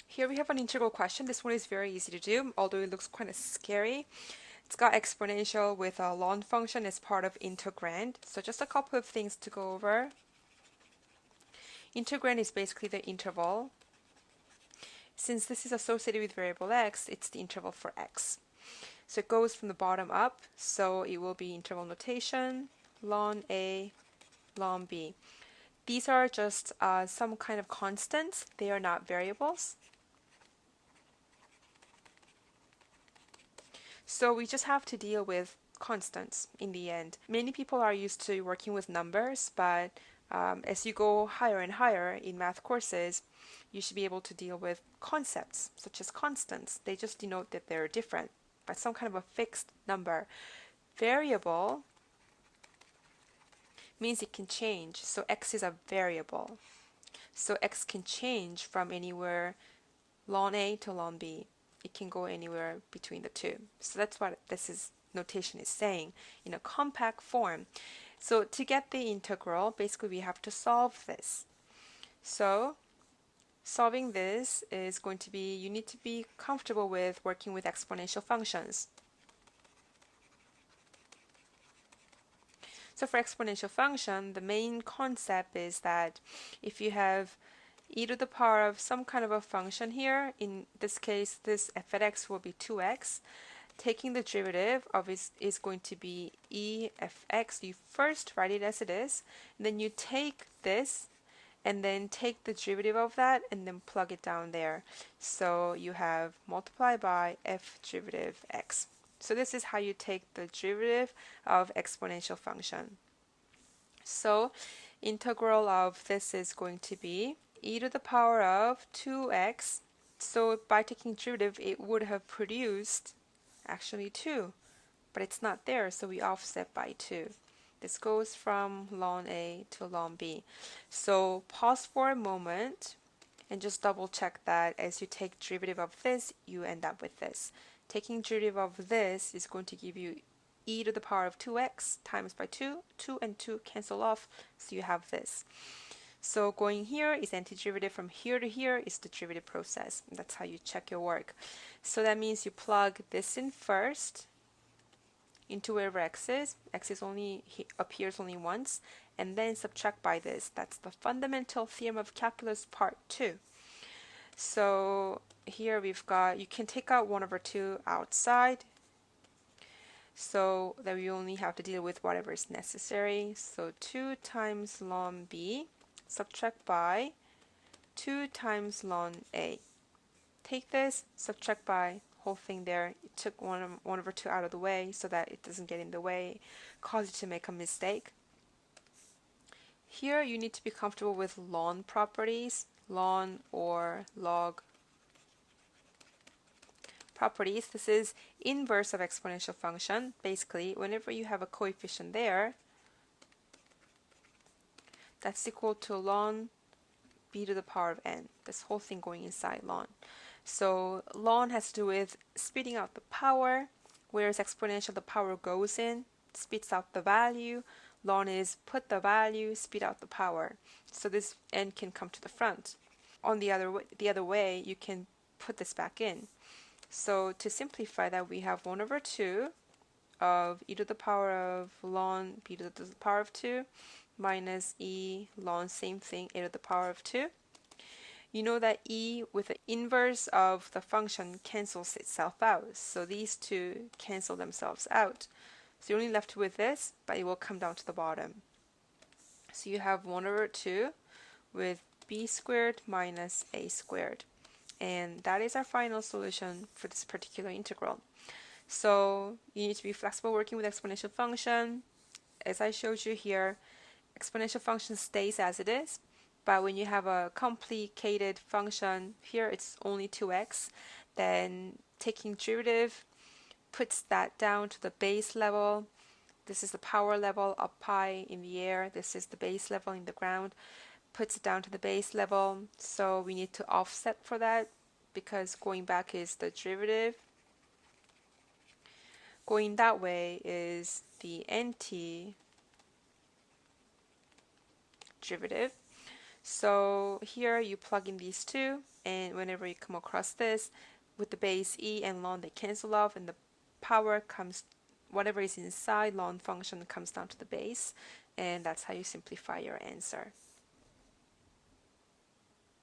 Here we have an integral question. This one is very easy to do, although it looks kind of scary. It's got exponential with a ln function as part of integrand. So just a couple of things to go over. Integrand is basically the interval. Since this is associated with variable x, it's the interval for x. So it goes from the bottom up, so it will be interval notation, ln A, ln B. These are just some kind of constants. They are not variables. So we just have to deal with constants in the end. Many people are used to working with numbers, but as you go higher and higher in math courses, you should be able to deal with concepts such as constants. They just denote that they're different by some kind of a fixed number. Variable means it can change, so x is a variable. So x can change from anywhere ln A to ln B. It can go anywhere between the two. So that's what this notation is saying in a compact form. So to get the integral, basically we have to solve this. So solving this is going to be, you need to be comfortable with working with exponential functions. So for exponential function, the main concept is that if you have e to the power of some kind of a function here, in this case this f at x will be 2x, taking the derivative of it is going to be e f x. You first write it as it is, and then you take this and then take the derivative of that and then plug it down there. So you have multiply by f derivative x. So this is how you take the derivative of exponential function. So integral of this is going to be e to the power of 2x. So by taking derivative, it would have produced actually 2, but it's not there, so we offset by 2. This goes from ln A to ln B. So pause for a moment and just double check that as you take derivative of this, you end up with this. Taking derivative of this is going to give you e to the power of 2x times by 2. 2 and 2 cancel off, so you have this. So going here is antiderivative, from here to here is the derivative process. That's how you check your work. So that means you plug this in first into wherever x is. X is only appears only once, and then subtract by this. That's the fundamental theorem of calculus part 2. So here we've got, you can take out 1/2 outside, so that we only have to deal with whatever is necessary. So 2 times ln B, subtract by 2 times ln A. Take this, subtract by, whole thing there. You took 1/2 out of the way so that it doesn't get in the way, cause you to make a mistake. Here you need to be comfortable with ln properties, ln or log properties. This is inverse of exponential function. Basically, whenever you have a coefficient there, that's equal to ln b to the power of n. This whole thing going inside ln. So ln has to do with spitting out the power, whereas exponential, the power goes in, spits out the value. Ln is put the value, spit out the power. So this n can come to the front. On the other way, you can put this back in. So to simplify that, we have 1/2 of e to the power of ln b to the power of 2 minus e ln same thing, a to the power of 2. You know that e with the inverse of the function cancels itself out. So these two cancel themselves out. So you're only left with this, but it will come down to the bottom. So you have 1/2 with b squared minus a squared. And that is our final solution for this particular integral. So you need to be flexible working with exponential function. As I showed you here, exponential function stays as it is, but when you have a complicated function, here it's only 2x, then taking derivative puts that down to the base level. This is the power level up high in the air. This is the base level in the ground. Puts it down to the base level. So we need to offset for that because going back is the derivative. Going that way is the anti derivative. So here you plug in these two, and whenever you come across this, with the base e and ln, they cancel off, and the power comes, whatever is inside ln function comes down to the base, and that's how you simplify your answer.